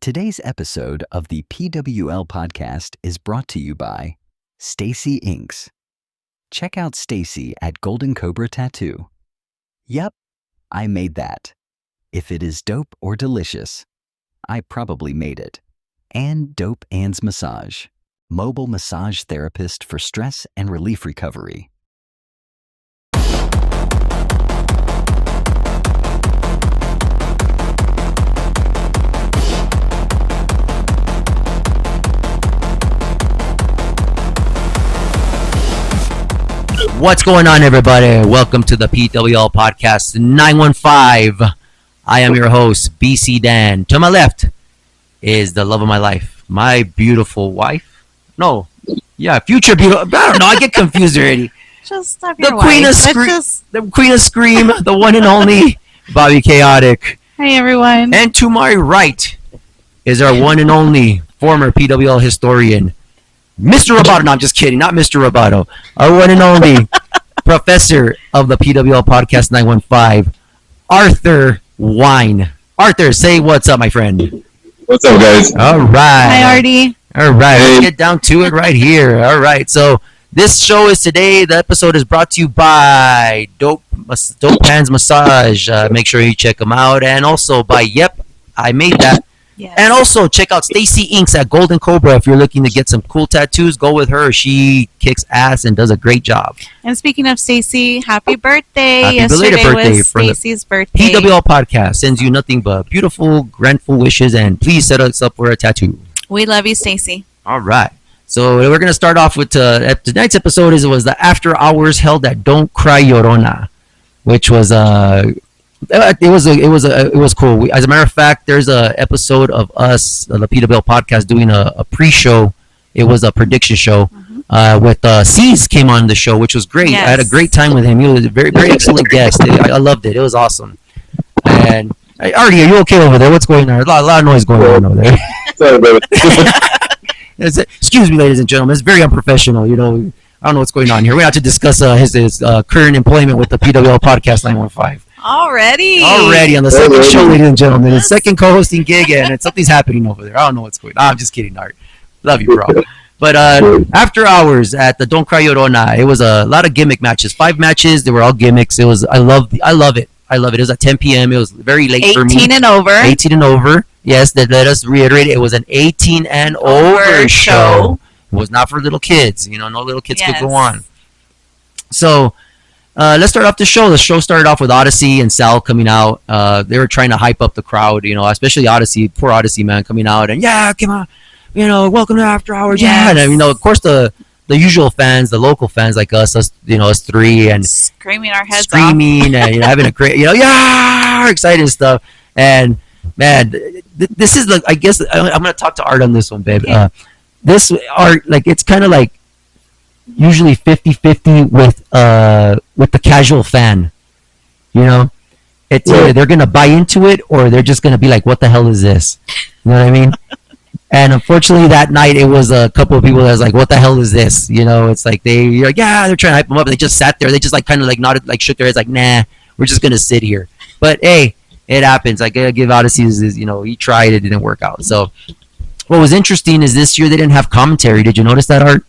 Today's episode of the PWL Podcast is brought to you by Stacy Inks. Check out Stacy at Golden Cobra Tattoo. Yep, I made that. If it is dope or delicious, I probably made it. And Dope Ann's Massage, mobile massage therapist for stress and relief recovery. What's going on, everybody? Welcome to the PWL Podcast915. I am your host, BC Dan. To my left is the love of my life, my beautiful wife. No, yeah, future beautiful. I don't know. I get confused already. Just stop your The queen of the queen of scream, the one and only Bobby Chaotic. Hey, everyone. And to my right is our one and only former PWL historian, Mr. Roboto. No, I'm just kidding. Not Mr. Roboto. Our one and only professor of the PWL Podcast 915, Arthur Wine. Arthur, say what's up, my friend. What's up, guys? All right. Hi, Artie. All right. Hey. Let's get down to it right here. All right. So this show is today. The episode is brought to you by Dope Ann's Massage. Make sure you check them out. And also by Yep, I Made That. Yes. And also check out Stacy Inks at Golden Cobra. If you're looking to get some cool tattoos, go with her. She kicks ass and does a great job. And speaking of Stacy, happy birthday. Happy Yesterday belated birthday was for the Stacy's birthday. PWL Podcast sends you nothing but beautiful, grateful wishes, and please set us up for a tattoo. We love you, Stacy. All right. So we're going to start off with tonight's episode. Was the after hours held at Don't Cry Llorona, which was it was cool. As a matter of fact, there's a episode of us, the PWL Podcast, doing a pre-show. It was a prediction show with C's came on the show, which was great. Yes. I had a great time with him. He was a very, very excellent guest. I loved it. It was awesome. And Artie, are you okay over there? What's going on? A lot of noise going on over there. Sorry, brother. Excuse me, ladies and gentlemen. It's very unprofessional. You know, I don't know what's going on here. We have to discuss his current employment with the PWL Podcast 915. Already On the second show, ladies and gentlemen. The second co-hosting gig, and something's happening over there. I don't know what's going on. I'm just kidding, Art. Love you, bro. But after hours at the Don't Cry Llorona, it was a lot of gimmick matches. 5 matches. They were all gimmicks. It was. I love it. It was at 10 p.m. It was very late for me. 18 and over. 18 and over. Yes, let us reiterate. It was an 18 and over show. It was not for little kids. You know, no little kids could go on. So let's start off the show. The show started off with Odyssey and Sal coming out. They were trying to hype up the crowd, you know, especially Odyssey. Poor Odyssey, man, coming out and come on, you know, welcome to After Hours. Yes. Yeah, and you know, of course, the usual fans, the local fans like us, you know, us three, and screaming our heads off. and you know, having a great, you know, exciting stuff. And man, this is like, I guess I'm gonna talk to Art on this one, babe. Okay. This Art, like, it's kind of like usually 50-50 with the casual fan. You know, it's either they're gonna buy into it or they're just gonna be like, what the hell is this? You know what I mean? And unfortunately that night it was a couple of people that was like, what the hell is this? You know, it's like you're like, yeah, they're trying to hype them up, and they just sat there. They just like kind of like nodded, like shook their heads like, nah, we're just gonna sit here. But hey, it happens. I gotta give Odyssey his, you know, he tried, it didn't work out. So what was interesting is this year they didn't have commentary. Did you notice that, Art?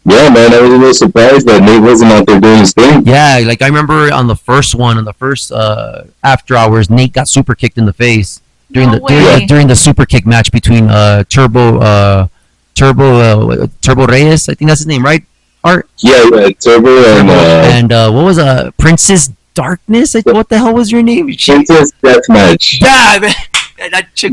Yeah, man, I was a little surprised that Nate wasn't out there doing his thing. Yeah, like I remember on the first after hours, Nate got super kicked in the face during the super kick match between Turbo Reyes. I think that's his name, right? Art? Yeah, Turbo and what was Princess Darkness? What the hell was your name? Princess Deathmatch. Yeah, man. That chick,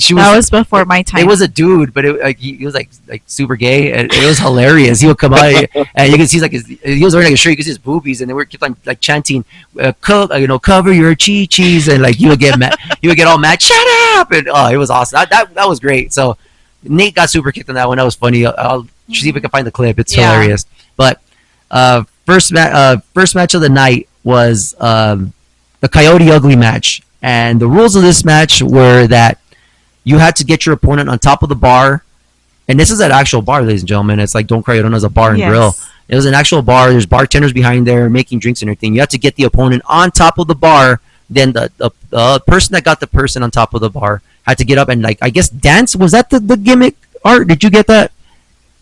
she was before my time. It was a dude, but he was like super gay, and it was hilarious. He would come out, and you can see he was wearing like a shirt. You could see his boobies, and they were kept like chanting, cover your chi-chis, and like he would get mad. He would get all mad. Shut up! And it was awesome. That was great. So Nate got super kicked on that one. That was funny. I'll see if I can find the clip. It's hilarious. But first match of the night was the Coyote Ugly match. And the rules of this match were that you had to get your opponent on top of the bar. And this is an actual bar, ladies and gentlemen. It's like Don't Cry Llorona is a bar and grill. It was an actual bar. There's bartenders behind there making drinks and everything. You have to get the opponent on top of the bar Then the person that got the person on top of the bar had to get up and like I guess dance. Was that the gimmick? Art? Did you get that?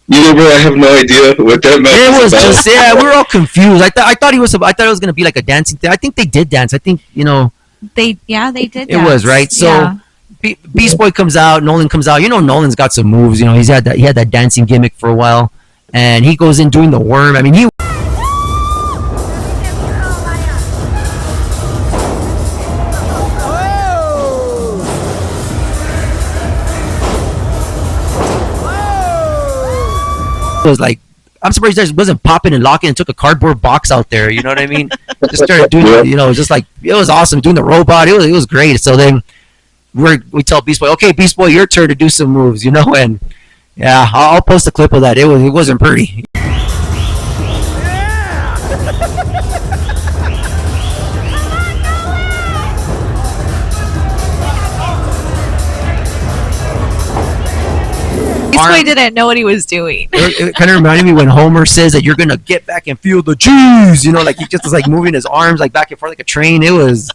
You know, bro, I have no idea what that match It was about. just we were all confused. I thought it was gonna be like a dancing thing. I think they did dance. I think They did. it was right. So Yeah. Beast Boy comes out, Nolan comes out. You know, Nolan's got some moves. You know, he had that dancing gimmick for a while, and he goes in doing the worm. I mean, he was like, I'm surprised he wasn't popping and locking and took a cardboard box out there. You know what I mean? Just started doing, just like it was awesome doing the robot. It was great. So then we tell Beast Boy, okay, Beast Boy, your turn to do some moves. And yeah, I'll post a clip of that. It wasn't pretty. Beast Boy didn't know what he was doing. It kind of reminded me when Homer says that you're gonna get back and feel the juice. Like he just was like moving his arms like back and forth like a train. It was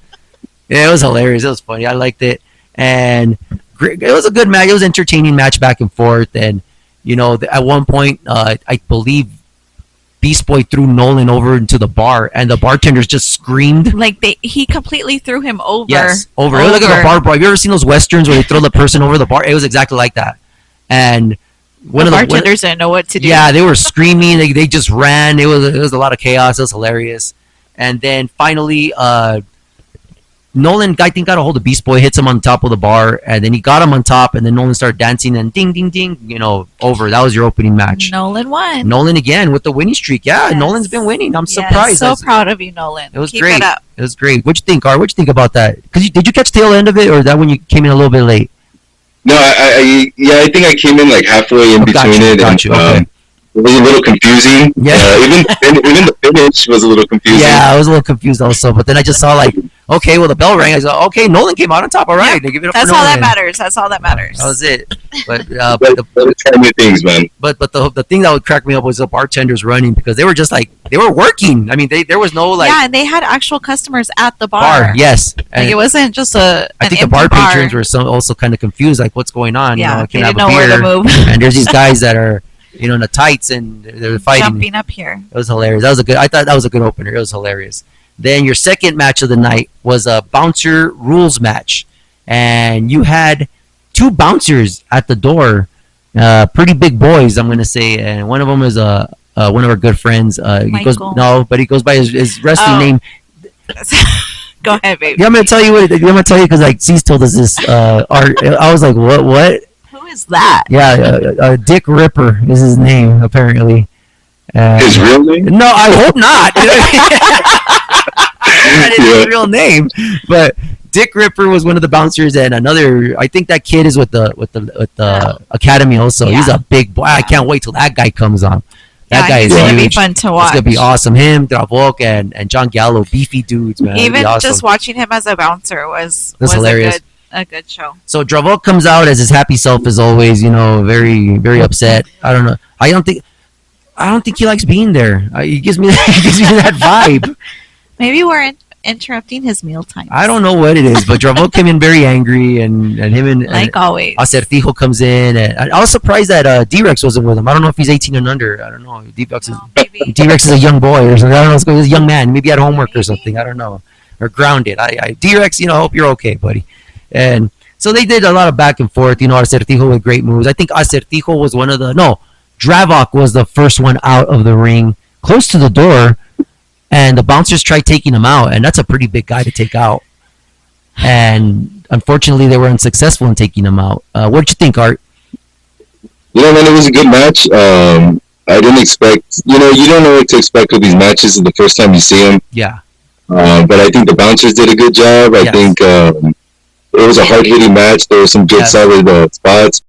hilarious. It was funny. I liked it, and it was a good match. It was an entertaining match back and forth. And at one point, I believe Beast Boy threw Nolan over into the bar, and the bartenders just screamed. Like he completely threw him over. Yes, over. It was like a bar brawl. Have you ever seen those westerns where they throw the person over the bar? It was exactly like that. And the bartenders didn't know what to do. Yeah, they were screaming. They just ran. It was a lot of chaos. It was hilarious. And then finally, Nolan, I think, got a hold of Beast Boy, hits him on top of the bar, and then he got him on top, and then Nolan started dancing, and ding, ding, ding, over. That was your opening match. Nolan won. Nolan again with the winning streak. Yeah, Yes. Nolan's been winning. I'm surprised. So proud of you, Nolan. It was Keep great. It up. It was great. What'd you think, Art? What'd you think about that? Did you catch the tail end of it, or is that when you came in a little bit late? No, I think I came in like halfway in between it. Got you. Okay. It was a little confusing. Yeah. Even the finish was a little confusing. Yeah, I was a little confused also, but then I just saw like, okay, well the bell rang. I said, okay, Nolan came out on top. All right, they give it up. That's for all Nolan. that matters. That's all that matters. That was it. But Try new things, man. But the thing that would crack me up was the bartenders running because they were just like they were working. I mean, there was no like and they had actual customers at the bar. Yes, Like it wasn't just I think the bar patrons were also kind of confused, like what's going on. Yeah, I they can have didn't a know where to beer, move. and there's these guys that are in the tights and they're fighting. Jumping up here. It was hilarious. I thought that was a good opener. It was hilarious. Then your second match of the night was a bouncer rules match, and you had two bouncers at the door, pretty big boys, I'm gonna say, and one of them is one of our good friends. He goes but he goes by his wrestling name. Go ahead, baby. Yeah, I'm gonna tell you because like C's told us this. Art. I was like, what? Who is that? Yeah, Dick Ripper is his name apparently. His real name? No, I hope not. That is his real name, but Dick Ripper was one of the bouncers, and another. I think that kid is with the academy also. Yeah. He's a big boy. I can't wait till that guy comes on. That guy is gonna huge. be fun to watch. It's gonna be awesome. Him, Dravok, and John Gallo, beefy dudes, man. Even awesome. just watching him as a bouncer was hilarious. a good show. So Dravok comes out as his happy self as always. Very very upset. I don't know. I don't think he likes being there. He gives me that vibe. Maybe we're interrupting his mealtime. I don't know what it is, but Dravok came in very angry, and him and always. Acertijo comes in, and I was surprised that D-Rex wasn't with him. I don't know if he's 18 and under. I don't know. D-Rex is a young boy or something. I don't know. He's a young man. Maybe had homework or something. I don't know. Or grounded. D-Rex, hope you're okay, buddy. And so they did a lot of back and forth. Acertijo with great moves. I think Acertijo was Dravok was the first one out of the ring, close to the door. And the bouncers tried taking him out, and that's a pretty big guy to take out. And unfortunately, they were unsuccessful in taking him out. What did you think, Art? Man, it was a good match. I didn't expect, you don't know what to expect with these matches the first time you see them. Yeah. But I think the bouncers did a good job. I think it was a hard-hitting match. There were some good, solid spots.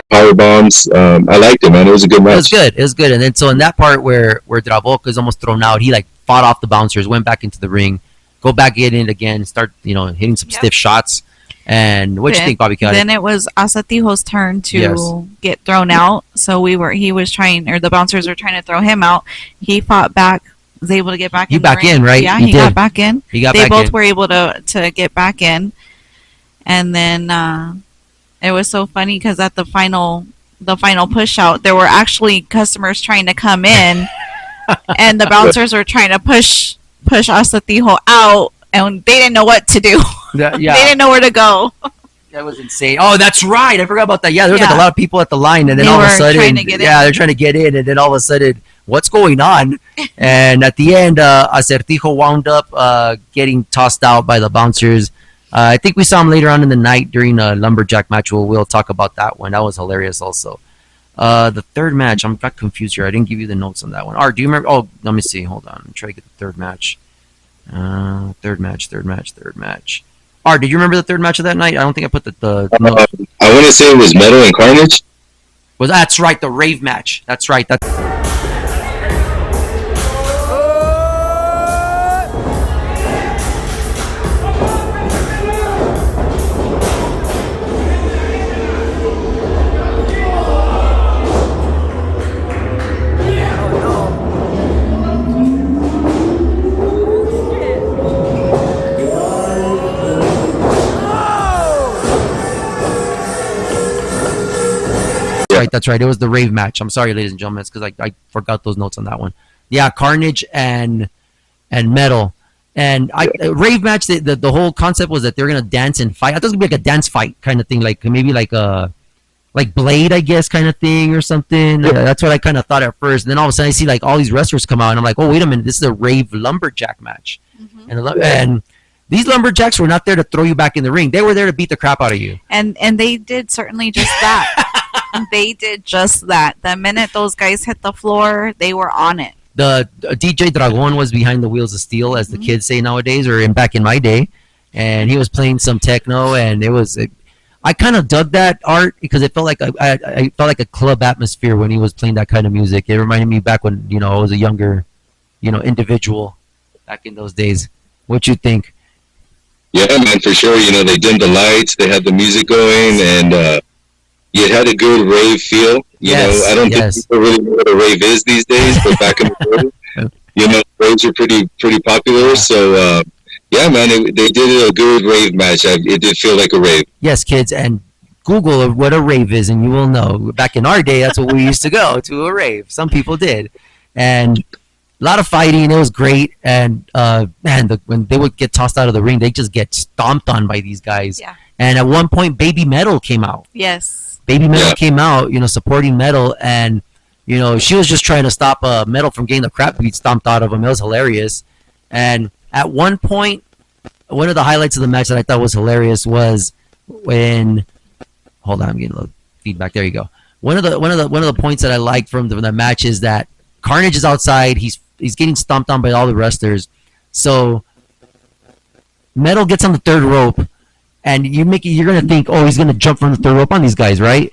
Power bombs. I liked it, man. It was a good match. It was good. And then so in that part where Dravok is almost thrown out, he fought off the bouncers, went back into the ring, go back in it again, start hitting some stiff shots, And what do you think, Bobby Cat? Then it was Asatijo's turn to Yes. get thrown out. So he was trying, or the bouncers were trying to throw him out. He fought back, was able to get back He in. back the ring. in, right? Yeah, He he did. got back in. He got They back both in. were able to get back in. And then it was so funny because at the final push out, there were actually customers trying to come in, and the bouncers were trying to push Asatijo out, and they didn't know what to do. Yeah, They didn't know where to go. that was insane. Oh, that's right. I forgot about that. Yeah, there was like Yeah. a lot of people at the line, and then They all of a were sudden, trying to get in. they're trying to get in, and then all of a sudden, what's going on? And at the end, Acertijo wound up getting tossed out by the bouncers. I think we saw him later on in the night during a lumberjack match. We'll talk about that one. That was hilarious also. The third match, I'm got confused here. I didn't give you the notes on that one. Art, do you remember? Oh, let me see. Hold on. I'm trying to get the third match. Third match. Art, did you remember the third match of that night? I don't think I put the notes. I want to say it was Metal and Carnage. Well, that's right, the rave match. That's right. That's right. That's right. It was the rave match. I'm sorry, ladies and gentlemen. It's because I forgot those notes on that one. Yeah, Carnage and Metal. And rave match. The whole concept was that they're gonna dance and fight. I thought it was gonna be like a dance fight kind of thing, like maybe like Blade, I guess, kind of thing or something. That's what I kind of thought at first. And then all of a sudden, I see like all these wrestlers come out, and I'm like, oh wait a minute, this is a rave lumberjack match. And these lumberjacks were not there to throw you back in the ring. They were there to beat the crap out of you. And they did certainly just that. They did just that. The minute those guys hit the floor, they were on it. The DJ Dragon was behind the wheels of steel, as the kids say nowadays, or back in my day, and he was playing some techno, and I kind of dug that art because it felt like I felt like a club atmosphere when he was playing that kind of music. It reminded me back when I was a younger, individual back in those days. What you think? Yeah, man, for sure. They dimmed the lights, they had the music going, and it had a good rave feel. I don't think people really know what a rave is these days, but back in the day, raves were pretty popular. So, yeah, man, they did a good rave match. It did feel like a rave. Yes, kids, and Google what a rave is, and you will know. Back in our day, that's what we used to go to, a rave. Some people did, and a lot of fighting. It was great, and when they would get tossed out of the ring, they just get stomped on by these guys. Yeah. And at one point, Baby Metal came out. Yes. Baby Metal came out, supporting Metal, and she was just trying to stop Metal from getting the crap beat stomped out of him. It was hilarious. And at one point, one of the highlights of the match that I thought was hilarious was when, hold on, I'm getting a little feedback. There you go. One of the points that I liked from the match is that Carnage is outside. He's getting stomped on by all the wrestlers. So Metal gets on the third rope, and you're gonna think, oh, he's gonna jump from the third rope on these guys, right?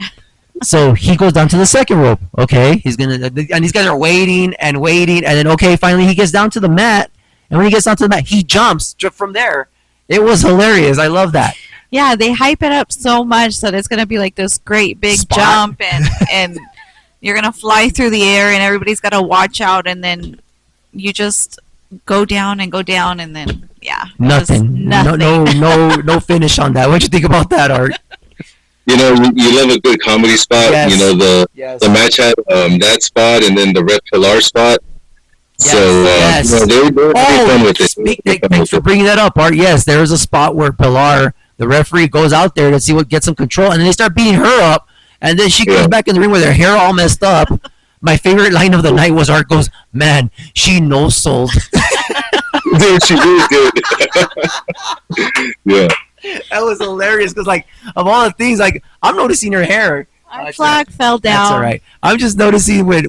So he goes down to the second rope. Okay, and these guys are waiting, and then finally he gets down to the mat, and when he gets down to the mat, he jumps from there. It was hilarious. I love that. Yeah, they hype it up so much that it's gonna be like this great big jump, and you're gonna fly through the air, and everybody's gotta watch out, and then you just go down, and then nothing. No finish on that. What do you think about that, Art? You love a good comedy spot. Yes. The match had that spot, and then the Red Pilar spot. Yes. So they were having fun with it. Thanks for bringing that up, Art. Yes, there was a spot where Pilar, the referee, goes out there to see what gets some control, and then they start beating her up, and then she comes back in the ring with her hair all messed up. My favorite line of the night was Art goes, "Man, she no-sold." Dude, she really did. Yeah. That was hilarious because, of all the things, I'm noticing her hair. Our flag fell down. That's all right. I'm just noticing when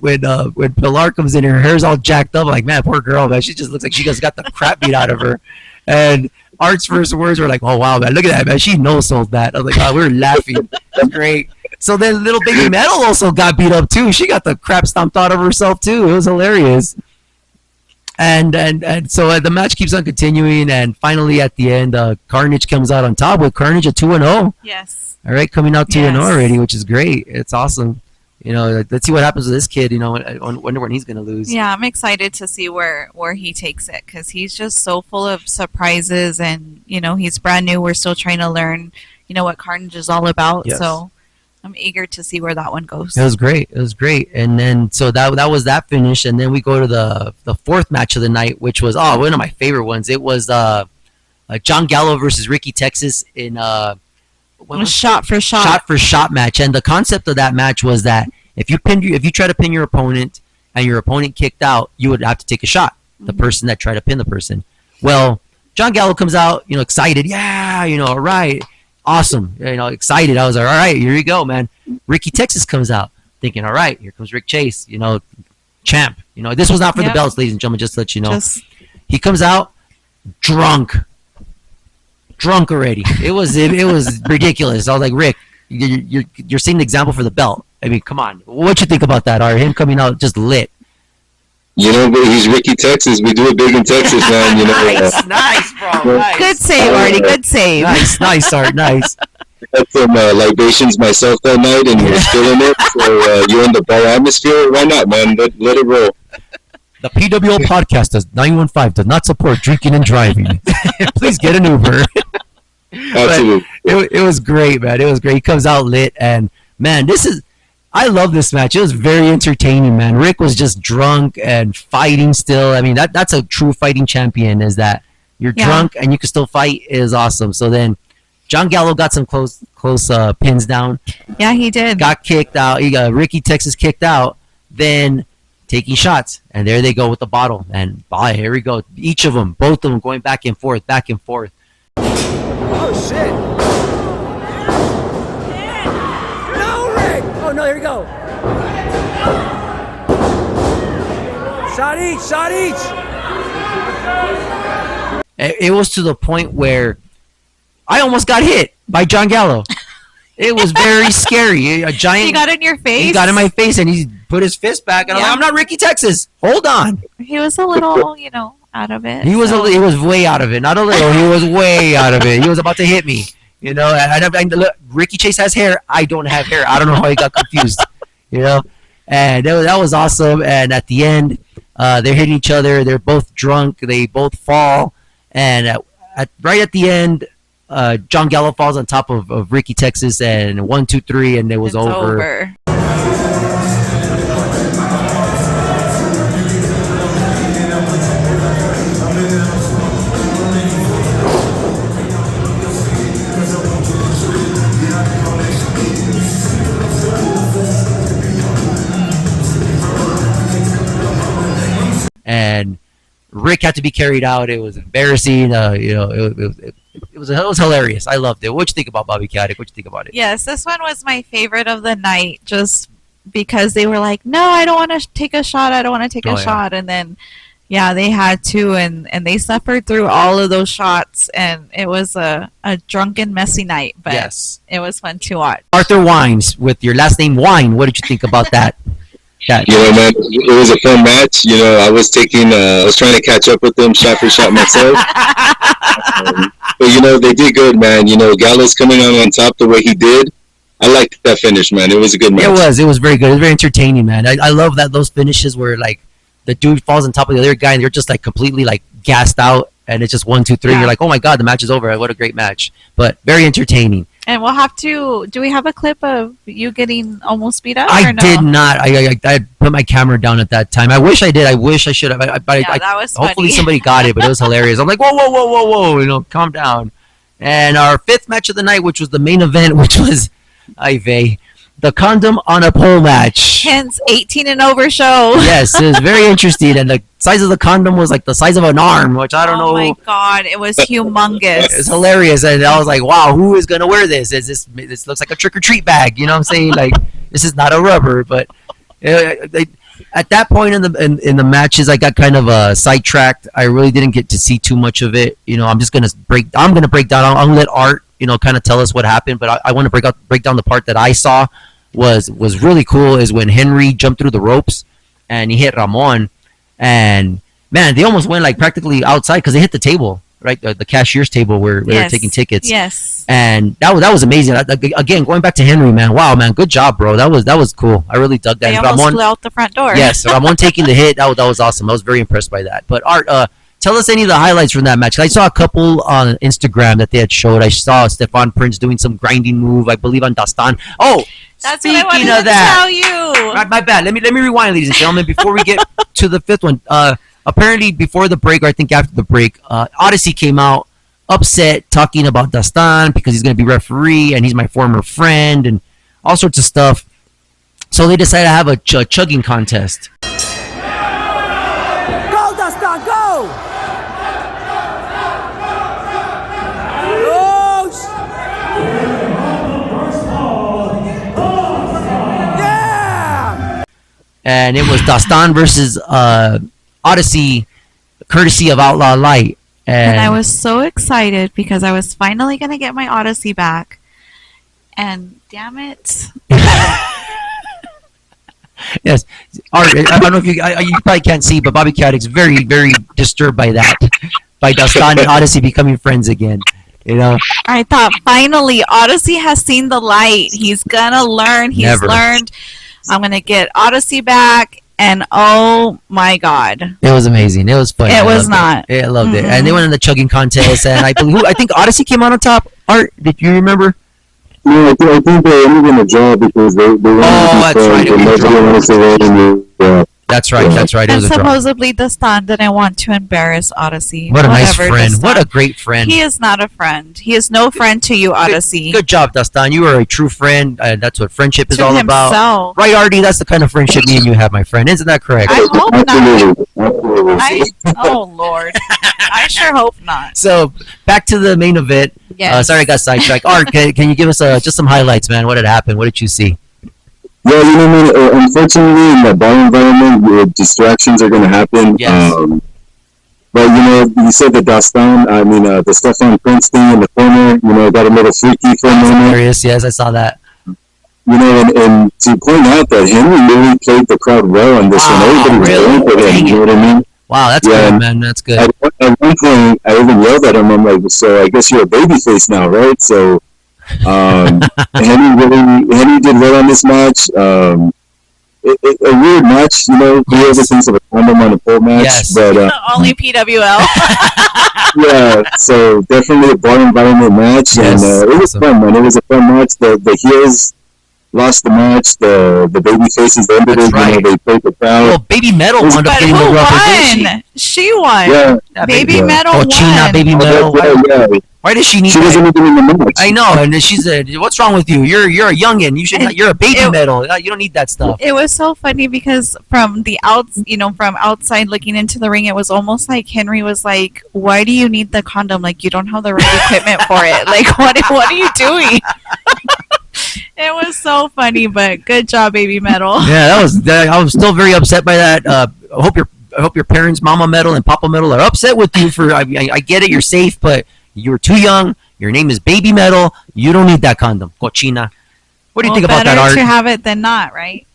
Pilar comes in, her hair's all jacked up. Man, poor girl, man. She just looks like she just got the crap beat out of her. And Art's first words were like, "Oh wow, man, look at that, man. She no-sold that." I was like, "Oh, we were laughing." Great. So then little Baby Metal also got beat up too. She got the crap stomped out of herself too. It was hilarious. And so the match keeps on continuing, and finally at the end, Carnage comes out on top with Carnage at 2-0. Yes. All right, coming out 2-0 Yes. already, which is great. It's awesome. You know, let's see what happens with this kid. You know, I wonder when he's gonna lose. Yeah, I'm excited to see where he takes it because he's just so full of surprises, and you know he's brand new. We're still trying to learn, you know, what Carnage is all about. Yes. So I'm eager to see where that one goes. It was great. It was great. And then so that was that finish, and then we go to the fourth match of the night, which was one of my favorite ones. It was John Gallo versus Ricky Texas in It was shot for shot match. And the concept of that match was that if you try to pin your opponent and your opponent kicked out, you would have to take a shot. The person that tried to pin the person. Well, John Gallo comes out, you know, excited. Yeah, you know, all right, awesome, you know, excited. I was like, all right, here you go, man. Ricky Texas comes out, thinking, all right, here comes Rick Chase, you know, champ. You know, this was not for the belts, ladies and gentlemen. Just to let you know, he comes out drunk already. It was ridiculous. I was like, Rick, you're setting the example for the belt. I mean, come on. What you think about that? Him coming out just lit. You know, but he's Ricky Texas. We do it big in Texas, man. You know, nice, bro. Nice. Good save, Artie. Good save. Nice, Art. Nice. I had some libations myself that night, and you're still in it. So you're in the bar atmosphere. Why not, man? Let it roll. The PWL Podcast 915 does not support drinking and driving. Please get an Uber. Absolutely. It was great, man. It was great. He comes out lit, and man, I love this match. It was very entertaining, man. Rick was just drunk and fighting still. I mean, that's a true fighting champion, is that you're drunk and you can still fight, is awesome. So then John Gallo got some close pins down. Yeah, he did. Got kicked out. He got Ricky Texas kicked out. Then taking shots, and there they go with the bottle. And here we go. Each of them, both of them going back and forth. Oh, shit. No, Rick! Oh, no, here we go. Shot each. It was to the point where I almost got hit by John Gallo. It was very scary. A giant. He got in your face. He got in my face, and he put his fist back. And I'm like, I'm not Ricky Texas. Hold on. He was a little, you know, out of it. He was way out of it. Not a little. He was way out of it. He was about to hit me. You know, and look, Ricky Chase has hair. I don't have hair. I don't know how he got confused. You know, and that was awesome. And at the end, they're hitting each other. They're both drunk. They both fall. And right at the end, John Gallo falls on top of Ricky Texas, and 1, 2, 3, and it's over. And Rick had to be carried out. It was embarrassing. You know, it was hilarious. I loved it. What you think about Bobby Caddick? What you think about it? Yes, this one was my favorite of the night, just because they were like, "No, I don't want to take a shot. I don't want to take a shot," and then, yeah, they had to, and they suffered through all of those shots, and it was a drunken, messy night. But yes, it was fun to watch. Arthur Wines, with your last name Wine. What did you think about that? You know, man, it was a fun match. You know, I was trying to catch up with them shot for shot myself. But, you know, they did good, man. You know, Gallows coming out on top the way he did. I liked that finish, man. It was a good match. It was very good. It was very entertaining, man. I love that those finishes where, like, the dude falls on top of the other guy and they're just, like, completely, like, gassed out. And it's just 1, 2, 3. Yeah. You're like, oh, my God, the match is over. What a great match. But very entertaining. And we'll have to. Do we have a clip of you getting almost beat up? I or no? did not. I put my camera down at that time. I wish I did. I wish I should have. That was hopefully funny. Somebody got it, but it was hilarious. I'm like, whoa, you know, calm down. And our fifth match of the night, which was the main event, which was the condom on a pole match. Hence, 18 and over show. Yes, it was very interesting, and the size of the condom was like the size of an arm, which I don't know. Oh my God, it was humongous. It's hilarious, and I was like, "Wow, who is gonna wear this? This looks like a trick or treat bag?" You know what I'm saying? Like, this is not a rubber, but at that point in the matches, I got kind of sidetracked. I really didn't get to see too much of it. You know, I'm gonna break down. I'm gonna let Art, you know, kind of tell us what happened, but I want to break down the part that I saw was really cool. Is when Henry jumped through the ropes and he hit Ramon, and man, they almost went like practically outside because they hit the table, right? The cashier's table where they were taking tickets. Yes. And that was amazing. Again, going back to Henry, man. Wow, man, good job, bro. That was cool. I really dug that. They almost flew out the front door. Yes, Ramon taking the hit. That was awesome. I was very impressed by that. But Art, tell us any of the highlights from that match. I saw a couple on Instagram that they had showed. I saw Stefan Prince doing some grinding move, I believe, on Dastan. Oh, that's speaking what I wanted of to that, tell you. my bad. Let me rewind, ladies and gentlemen, before we get to the fifth one. Apparently, before the break, or I think after the break, Odyssey came out upset, talking about Dastan because he's going to be referee and he's my former friend and all sorts of stuff. So they decided to have a chugging contest. Go, Dastan, go! Yeah! And it was Dastan versus Odyssey, courtesy of Outlaw Light. And I was so excited because I was finally going to get my Odyssey back. And damn it. Yes. Art, I don't know if you probably can't see, but Bobby Caddick's very, very disturbed by that. By Dastan and Odyssey becoming friends again. You know? I thought finally Odyssey has seen the light. He's going to learn. He's learned. I'm going to get Odyssey back. And oh my God, it was amazing. It was fun. It was not. I loved it. And they went in the chugging contest, and I think Odyssey came out on top. Art, did you remember? No, I think they ended in a draw because they That's right. That's right. It And was a draw. supposedly Dastan didn't want to embarrass Odyssey. What a nice Whatever, friend. Dastan. What a great friend. He is not a friend. He is no friend to you, Odyssey. Good job, Dastan. You are a true friend. That's what friendship is To all about. himself. Right, Artie? That's the kind of friendship me and you have, my friend. Isn't that correct? I hope not. Absolutely. Oh, Lord. I sure hope not. So, back to the main event. Yes. Sorry, I got sidetracked. Art, can you give us just some highlights, man? What had happened? What did you see? Yeah, you know, man, unfortunately, in the bar environment, distractions are going to happen. Yes. But, you know, you said the Dastan, the Stefan Prince thing in the corner, you know, got a little freaky for a moment. Hilarious. Yes, I saw that. You know, and to point out that Henry really played the crowd well on this one. Everybody was going for him, you know what I mean? Wow, that's good, man. That's good. At one point, I even yelled at him. I'm like, so I guess you're a babyface now, right? So, Henry did well on this match. A weird match, you know. He ever thinks of a condom on a pole match, Yes. but Only PWL. yeah. So definitely a bar environment match, Yes, and it was awesome. fun, man. It was a fun match. The heels lost the match. The baby faces ended That's it. right. You know, they played the crowd. Well, Baby Metal wound up But getting who the rubber, didn't won? She won. Yeah. Yeah, Baby yeah. Metal China, won. Baby Metal. Yeah. Why does she need She that? wasn't even in the match. I know, and she said, "What's wrong with you? You're a youngin. You should not. You're a baby It- metal. You don't need that stuff." It was so funny because from outside looking into the ring, it was almost like Henry was like, "Why do you need the condom? Like you don't have the right equipment for it. Like what are you doing?" It was so funny, but good job, Baby Metal. Yeah, I was still very upset by that. I hope your parents, Mama Metal and Papa Metal, are upset with you for. I get it, you're safe, but you were too young. Your name is Baby Metal. You don't need that condom, cochina. What do you think about that, Art? Better to have it than not, right?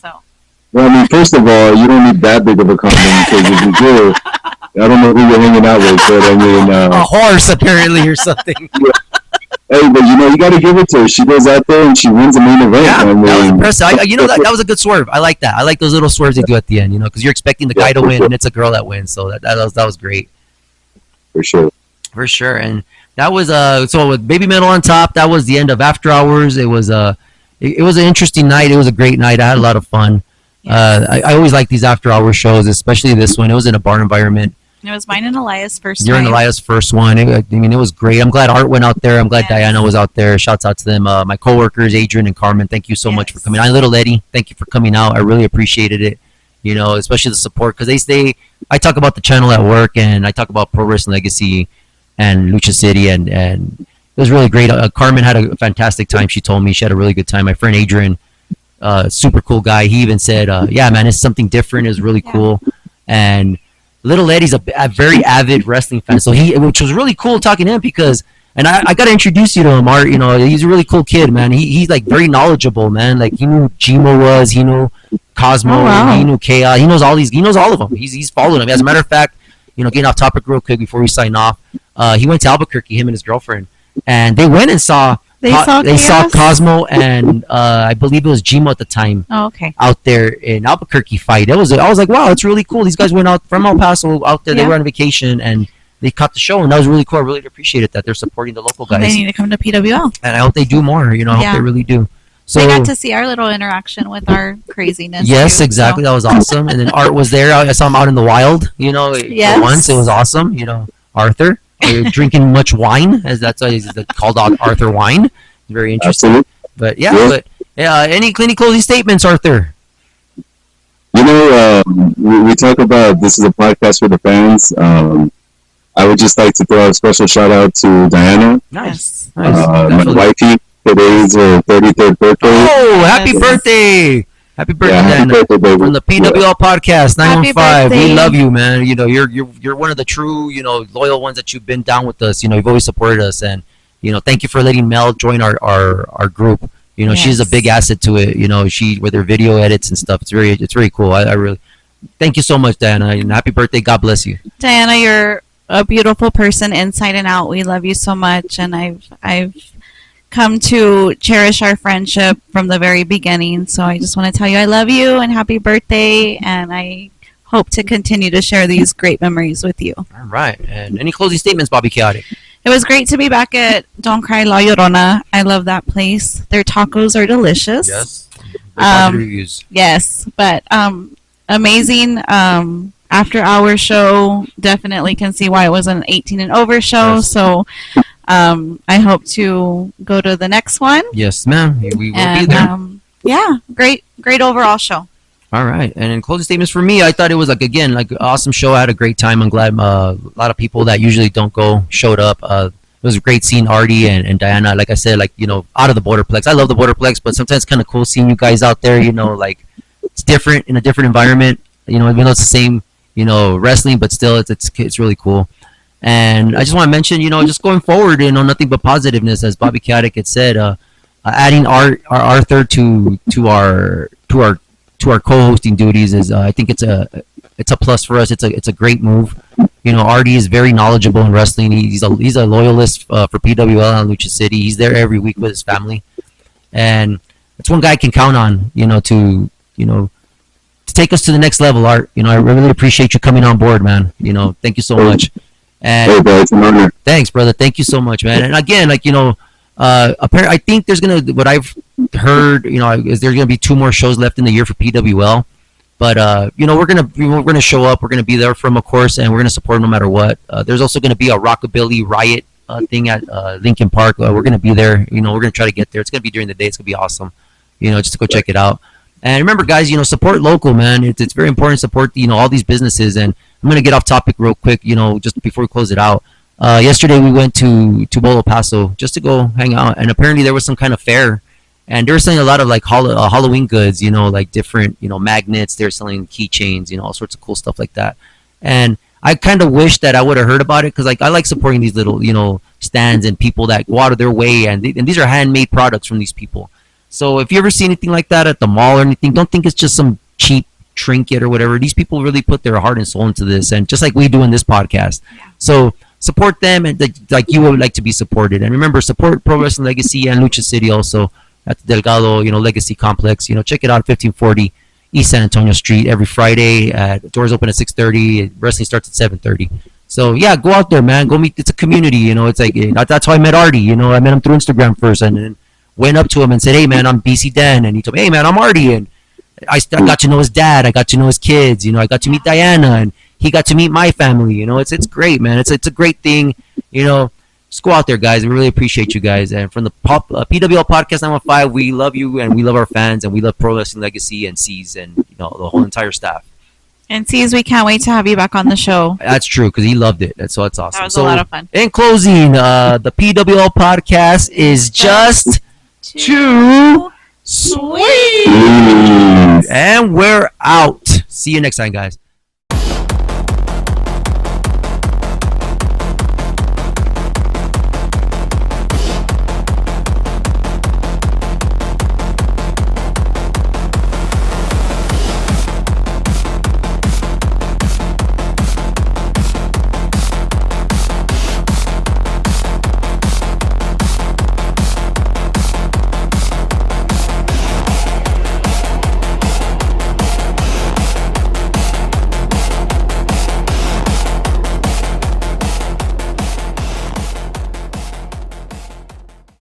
So. Well, I mean, first of all, you don't need that big of a condom because if you do, I don't know who you're hanging out with, but I mean, A horse, apparently, or something. hey, but you know, you got to give it to her. She goes out there and she wins the main event. Yeah, I mean, that was impressive. That was a good swerve. I like that. I like those little swerves they do at the end, because you're expecting the guy to win, and it's a girl that wins. So that was great. for sure. For sure. And that was so with Baby Metal on top, that was the end of After Hours. It was it was an interesting night. It was a great night. I had a lot of fun. I always like these After Hours shows, especially this one. It was in a bar environment. It was mine and Elias' first You're in time. Elias' first one. It was great. I'm glad Art went out there. I'm glad Yes. Diana was out there. Shouts out to them. My coworkers, Adrian and Carmen, thank you so much for Yes. coming. Little Eddie, thank you for coming out. I really appreciated it. Especially the support, because I talk about the channel at work, and I talk about Pro Wrestling Legacy and Lucha City, and it was really great. Carmen had a fantastic time. She told me she had a really good time. My friend Adrian, super cool guy. He even said, "Yeah, man, it's something different. It's really cool." And Little Eddie's a very avid wrestling fan, so which was really cool talking to him because And I got to introduce you to him, Art. He's a really cool kid, man. He's like very knowledgeable, man. Like he knew Gmo was, he knew Cosmo, Oh, wow. he knew Chaos. He knows all of them. He's followed them. As a matter of fact, getting off topic real quick before we sign off, he went to Albuquerque, him and his girlfriend, and they went and saw They saw Chaos? Cosmo and I believe it was Gmo at the time Oh, okay. out there in Albuquerque fight. I was like, wow, it's really cool. These guys went out from El Paso out there. They Yeah. were on vacation and they caught the show, and that was really cool. I really appreciated that they're supporting the local They guys, need to come to PWL. and I hope they do more. I hope Yeah. they really do. So They got to see our little interaction with our craziness. yes, too, exactly. so. That was awesome. And then Art was there. I saw him out in the wild. Yes. For once it was awesome. Arthur drinking much wine, as that's why he's called Arthur Wine. Very interesting. Absolutely. But yeah. Any closing statements, Arthur? We talk about this is a podcast for the fans. I would just like to throw a special shout out to Diana, Nice. Yes. my Definitely. wifey. Today's her 33rd birthday. Oh, happy Yes. birthday! Happy birthday, Yeah, happy Diana. birthday, baby. From the PWL Podcast Happy 915. We birthday. love you, man. You're one of the true, loyal ones that you've been down with us. You've always supported us, and thank you for letting Mel join our group. She's a Yes. big asset to it. She with her video edits and stuff. It's very cool. I really thank you so much, Diana, and happy birthday. God bless you. Diana, you're a beautiful person inside and out. We love you so much, and I've come to cherish our friendship from the very beginning. So I just want to tell you I love you and happy birthday, and I hope to continue to share these great memories with you. All right. And any closing statements, Bobby Chaotic? It was great to be back at Don't Cry Llorona. I love that place. Their tacos are delicious. Yes. Positive reviews. Yes, but amazing after hour show. Definitely can see why it was an 18 and over show. Yes. So I hope to go to the next one. Yes, ma'am. We will be And there. yeah, great overall show. All right. And in closing statements for me, I thought it was an awesome show. I had a great time. I'm glad a lot of people that usually don't go showed up. It was a great seeing Artie and Diana. Like I said, out of the Borderplex. I love the Borderplex, but sometimes it's kind of cool seeing you guys out there. It's different in a different environment. Even though it's the same, wrestling, but still it's really cool. And I just want to mention, just going forward, nothing but positiveness, as Bobby Chaotic had said. Adding Arthur to our co-hosting duties is, I think it's a plus for us. It's a great move. Artie is very knowledgeable in wrestling. He's a loyalist for PWL and Lucha City. He's there every week with his family, and it's one guy I can count on. To take us to the next level, Art. I really appreciate you coming on board, man. Thank you so much. And Hey, bro, it's an honor. thanks, brother. Thank you so much, man. And again, I think there's what I've heard, is there's gonna be 2 more shows left in the year for PWL. But we're gonna show up. We're gonna be there for them, of course, and we're gonna support them no matter what. There's also gonna be a Rockabilly Riot thing at Lincoln Park. We're gonna be there. We're gonna try to get there. It's gonna be during the day. It's gonna be awesome. Just to go check it out. And remember, guys, support local, man. It's very important to support all these businesses. And I'm gonna get off topic real quick. Just before we close it out. Yesterday we went to Bolo Paso just to go hang out, and apparently there was some kind of fair, and they were selling a lot of Halloween goods, different magnets. They're selling keychains, all sorts of cool stuff like that. And I kind of wish that I would have heard about it, because I like supporting these little stands and people that go out of their way, and these are handmade products from these people. So if you ever see anything like that at the mall or anything, don't think it's just some cheap trinket or whatever. These people really put their heart and soul into this, and just like we do in this podcast. So support them, and like you would like to be supported. And remember, support Pro Wrestling Legacy and Lucha City also at the Delgado, Legacy Complex. Check it out, 1540 East San Antonio Street every Friday. Doors open at 6:30. Wrestling starts at 7:30. So yeah, go out there, man. Go meet. It's a community. It's like that's how I met Artie. I met him through Instagram first, and then went up to him and said, "Hey, man, I'm BC Dan," and he told me, "Hey, man, I'm Artie," and I got to know his dad. I got to know his kids. I got to meet Diana, and he got to meet my family. It's great, man. It's a great thing. Just go out there, guys. We really appreciate you guys. And from the PWL Podcast 915, we love you, and we love our fans, and we love Pro Wrestling Legacy and C's, and the whole entire staff. And sees, we can't wait to have you back on the show. That's true, because he loved it. So it's awesome. That was a lot of fun. In closing, the PWL Podcast is just too sweet. And we're out. See you next time, guys.